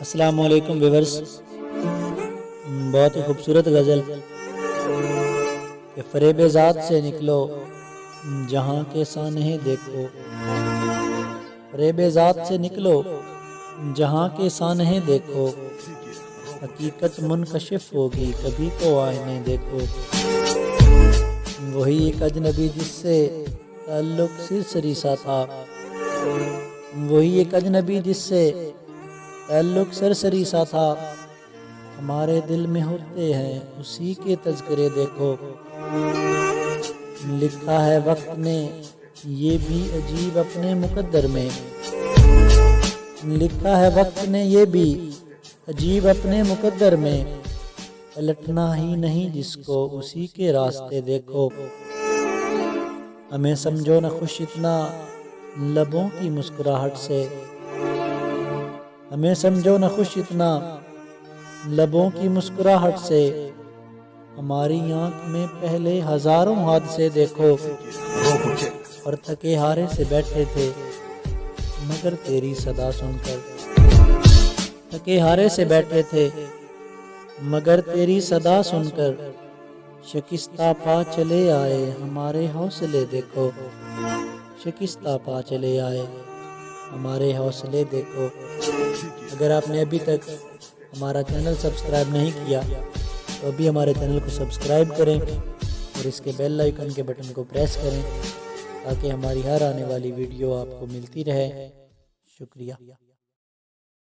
السلام علیکم ویورز، بہت ہی خوبصورت غزل کہ فریب ذات سے نکلو جہاں کے سانحے دیکھو، فریب ذات سے نکلو جہاں کے سانحے دیکھو، حقیقت منکشف ہوگی کبھی تو آئینے دیکھو۔ وہی ایک اجنبی جس سے تعلق سرسری سا تھا، وہی ایک اجنبی جس سے تعلق سرسری سا تھا، ہمارے دل میں ہوتے ہیں اسی کے تذکرے دیکھو۔ لکھا ہے وقت نے یہ بھی عجیب اپنے مقدر میں، لکھا ہے وقت نے یہ بھی عجیب اپنے مقدر میں، پلٹنا ہی نہیں جس کو اسی کے راستے دیکھو۔ ہمیں سمجھو نہ خوش اتنا لبوں کی مسکراہٹ سے، ہمیں سمجھو نہ خوش اتنا لبوں کی مسکراہٹ سے، ہماری آنکھ میں پہلے ہزاروں حادثے دیکھو۔ اور تھکے ہارے سے بیٹھے تھے مگر تیری صدا سن کر، تھکے ہارے سے بیٹھے تھے مگر تیری صدا سن کر، شکستہ پا چلے آئے ہمارے حوصلے دیکھو، شکستہ پا چلے آئے ہمارے حوصلے دیکھو۔ اگر آپ نے ابھی تک ہمارا چینل سبسکرائب نہیں کیا تو ابھی ہمارے چینل کو سبسکرائب کریں اور اس کے بیل آئیکن کے بٹن کو پریس کریں تاکہ ہماری ہر آنے والی ویڈیو آپ کو ملتی رہے۔ شکریہ۔